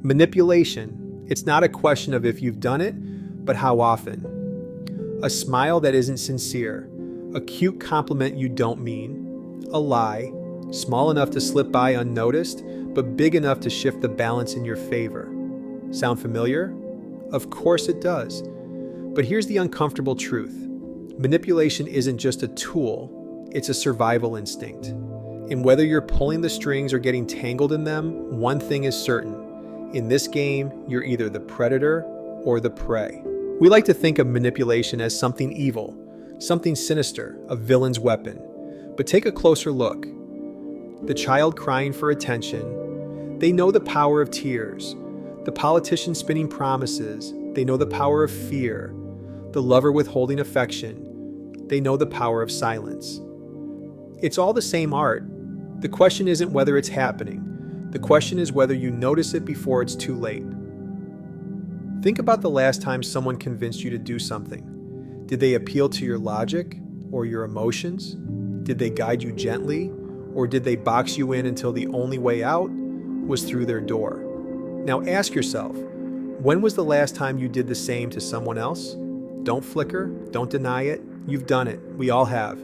Manipulation. It's not a question of if you've done it, but how often. A smile that isn't sincere, a cute compliment you don't mean, a lie, small enough to slip by unnoticed, but big enough to shift the balance in your favor. Sound familiar? Of course it does. But here's the uncomfortable truth. Manipulation isn't just a tool, it's a survival instinct. And whether you're pulling the strings or getting tangled in them, one thing is certain. In this game, you're either the predator or the prey. We like to think of manipulation as something evil, something sinister, a villain's weapon. But take a closer look. The child crying for attention, they know the power of tears. The politician spinning promises, they know the power of fear. The lover withholding affection, they know the power of silence. It's all the same art. The question isn't whether it's happening. The question is whether you notice it before it's too late. Think about the last time someone convinced you to do something. Did they appeal to your logic or your emotions? Did they guide you gently? Or did they box you in until the only way out was through their door? Now ask yourself, when was the last time you did the same to someone else? Don't flicker, don't deny it, you've done it, we all have.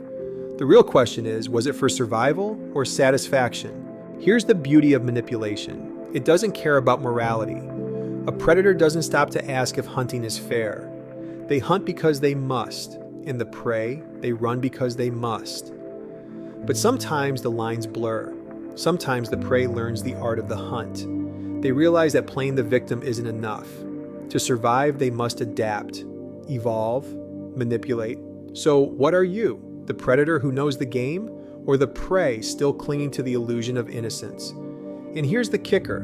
The real question is, was it for survival or satisfaction? Here's the beauty of manipulation. It doesn't care about morality. A predator doesn't stop to ask if hunting is fair. They hunt because they must, and the prey, they run because they must. But sometimes the lines blur. Sometimes the prey learns the art of the hunt. They realize that playing the victim isn't enough. To survive, they must adapt, evolve, manipulate. So what are you? The predator who knows the game, or the prey still clinging to the illusion of innocence? And here's the kicker.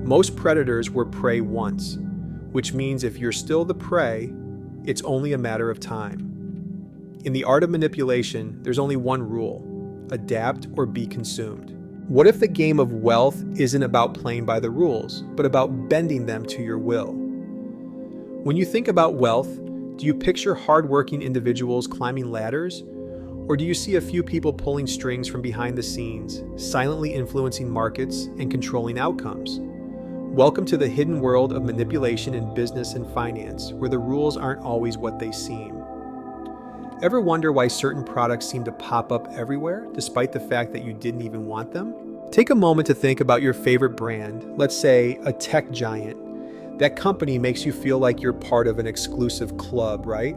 Most predators were prey once, which means if you're still the prey, it's only a matter of time. In the art of manipulation, there's only one rule: adapt or be consumed. What if the game of wealth isn't about playing by the rules, but about bending them to your will? When you think about wealth, do you picture hardworking individuals climbing ladders? Or do you see a few people pulling strings from behind the scenes, silently influencing markets and controlling outcomes? Welcome to the hidden world of manipulation in business and finance, where the rules aren't always what they seem. Ever wonder why certain products seem to pop up everywhere, despite the fact that you didn't even want them? Take a moment to think about your favorite brand, let's say a tech giant. That company makes you feel like you're part of an exclusive club, right?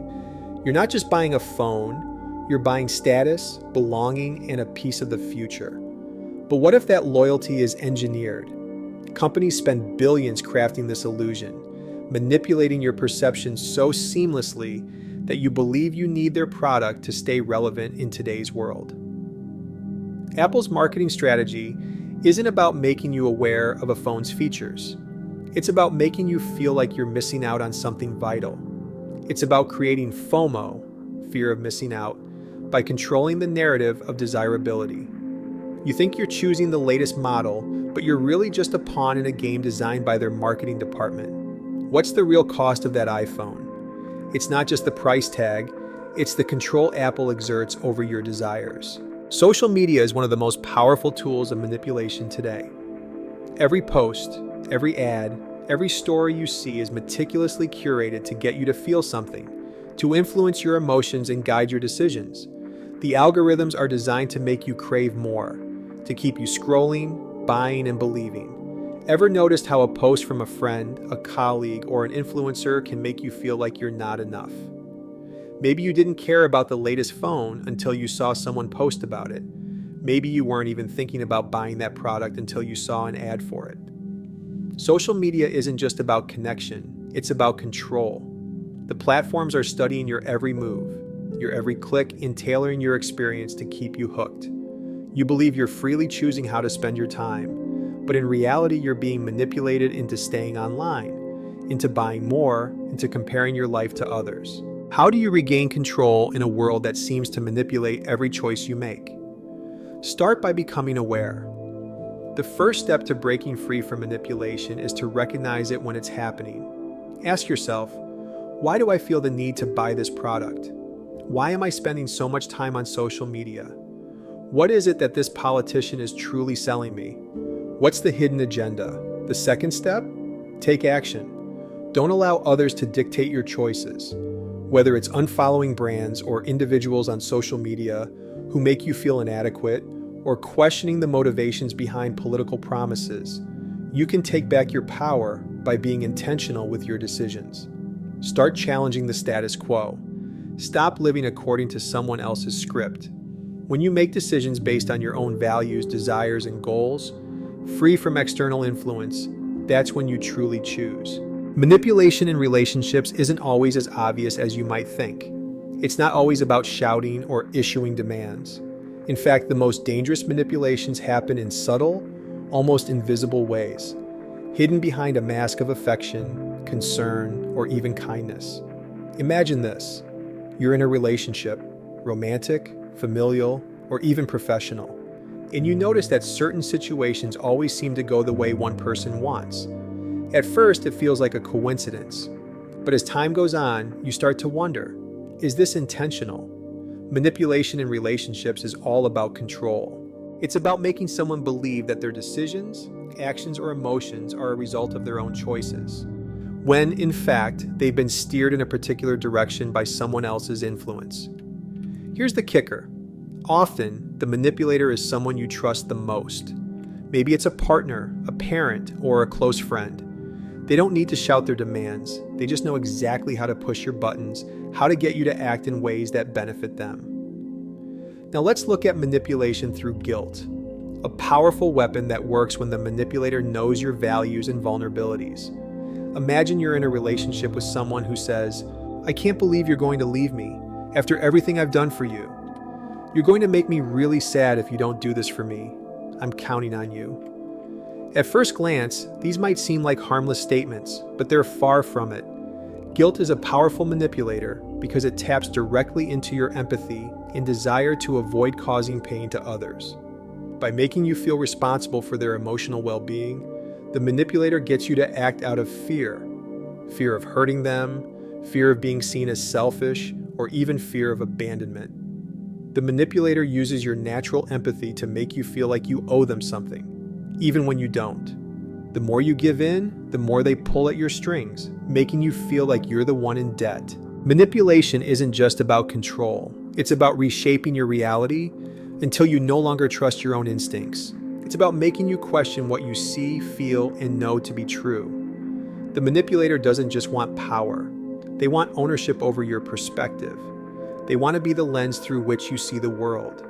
You're not just buying a phone, you're buying status, belonging, and a piece of the future. But what if that loyalty is engineered? Companies spend billions crafting this illusion, manipulating your perception so seamlessly that you believe you need their product to stay relevant in today's world. Apple's marketing strategy isn't about making you aware of a phone's features. It's about making you feel like you're missing out on something vital. It's about creating FOMO, fear of missing out, by controlling the narrative of desirability. You think you're choosing the latest model, but you're really just a pawn in a game designed by their marketing department. What's the real cost of that iPhone? It's not just the price tag, it's the control Apple exerts over your desires. Social media is one of the most powerful tools of manipulation today. Every post, every ad, every story you see is meticulously curated to get you to feel something, to influence your emotions and guide your decisions. The algorithms are designed to make you crave more, to keep you scrolling, buying, and believing. Ever noticed how a post from a friend, a colleague, or an influencer can make you feel like you're not enough? Maybe you didn't care about the latest phone until you saw someone post about it. Maybe you weren't even thinking about buying that product until you saw an ad for it. Social media isn't just about connection, it's about control. The platforms are studying your every move, your every click, and tailoring your experience to keep you hooked. You believe you're freely choosing how to spend your time, but in reality, you're being manipulated into staying online, into buying more, into comparing your life to others. How do you regain control in a world that seems to manipulate every choice you make? Start by becoming aware. The first step to breaking free from manipulation is to recognize it when it's happening. Ask yourself, why do I feel the need to buy this product? Why am I spending so much time on social media? What is it that this politician is truly selling me? What's the hidden agenda? The second step? Take action. Don't allow others to dictate your choices, whether it's unfollowing brands or individuals on social media who make you feel inadequate, or questioning the motivations behind political promises. You can take back your power by being intentional with your decisions. Start challenging the status quo. Stop living according to someone else's script. When you make decisions based on your own values, desires, and goals, free from external influence, that's when you truly choose. Manipulation in relationships isn't always as obvious as you might think. It's not always about shouting or issuing demands. In fact, the most dangerous manipulations happen in subtle, almost invisible ways, hidden behind a mask of affection, concern, or even kindness. Imagine this. You're in a relationship, romantic, familial, or even professional, and you notice that certain situations always seem to go the way one person wants. At first, it feels like a coincidence, but as time goes on, you start to wonder, is this intentional? Manipulation in relationships is all about control. It's about making someone believe that their decisions, actions, or emotions are a result of their own choices, when, in fact, they've been steered in a particular direction by someone else's influence. Here's the kicker. Often, the manipulator is someone you trust the most. Maybe it's a partner, a parent, or a close friend. They don't need to shout their demands. They just know exactly how to push your buttons, how to get you to act in ways that benefit them. Now let's look at manipulation through guilt, a powerful weapon that works when the manipulator knows your values and vulnerabilities. Imagine you're in a relationship with someone who says, "I can't believe you're going to leave me after everything I've done for you. You're going to make me really sad if you don't do this for me. I'm counting on you." At first glance, these might seem like harmless statements, but they're far from it. Guilt is a powerful manipulator because it taps directly into your empathy and desire to avoid causing pain to others. By making you feel responsible for their emotional well-being, the manipulator gets you to act out of fear. Fear of hurting them, fear of being seen as selfish, or even fear of abandonment. The manipulator uses your natural empathy to make you feel like you owe them something, even when you don't. The more you give in, the more they pull at your strings, making you feel like you're the one in debt. Manipulation isn't just about control. It's about reshaping your reality until you no longer trust your own instincts. It's about making you question what you see, feel, and know to be true. The manipulator doesn't just want power. They want ownership over your perspective. They want to be the lens through which you see the world.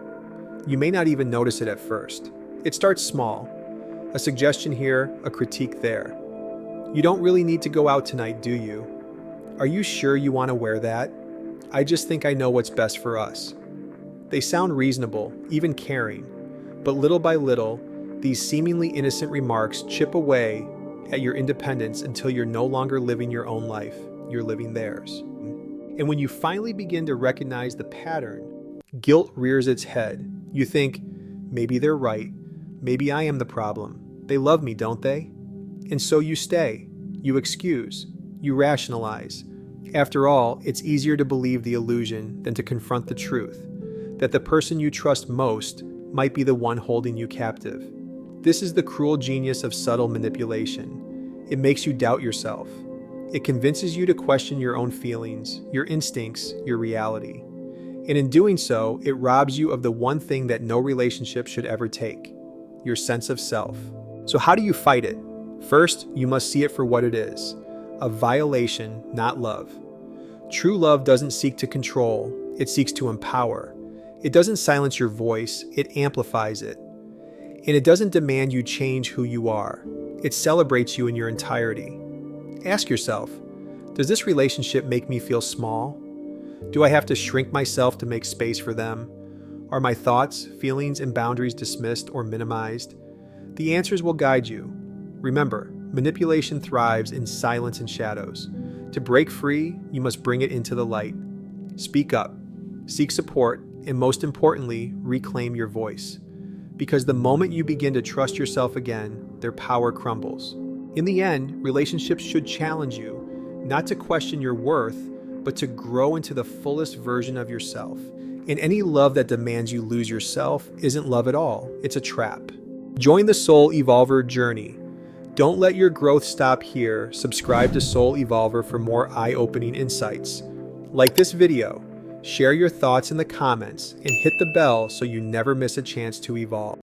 You may not even notice it at first. It starts small. A suggestion here, a critique there. "You don't really need to go out tonight, do you? Are you sure you want to wear that? I just think I know what's best for us." They sound reasonable, even caring, but little by little, these seemingly innocent remarks chip away at your independence until you're no longer living your own life, you're living theirs. And when you finally begin to recognize the pattern, guilt rears its head. You think, maybe they're right, maybe I am the problem. They love me, don't they? And so you stay, you excuse, you rationalize. After all, it's easier to believe the illusion than to confront the truth, that the person you trust most might be the one holding you captive. This is the cruel genius of subtle manipulation. It makes you doubt yourself. It convinces you to question your own feelings, your instincts, your reality. And in doing so, it robs you of the one thing that no relationship should ever take, your sense of self. So how do you fight it? First, you must see it for what it is, a violation, not love. True love doesn't seek to control, it seeks to empower. It doesn't silence your voice, it amplifies it. And it doesn't demand you change who you are. It celebrates you in your entirety. Ask yourself, does this relationship make me feel small? Do I have to shrink myself to make space for them? Are my thoughts, feelings, and boundaries dismissed or minimized? The answers will guide you. Remember, manipulation thrives in silence and shadows. To break free, you must bring it into the light. Speak up, seek support, and most importantly, reclaim your voice. Because the moment you begin to trust yourself again, their power crumbles. In the end, relationships should challenge you, not to question your worth, but to grow into the fullest version of yourself. And any love that demands you lose yourself isn't love at all, it's a trap. Join the Soul Evolver journey. Don't let your growth stop here. Subscribe to Soul Evolver for more eye-opening insights. Like this video, share your thoughts in the comments, and hit the bell so you never miss a chance to evolve.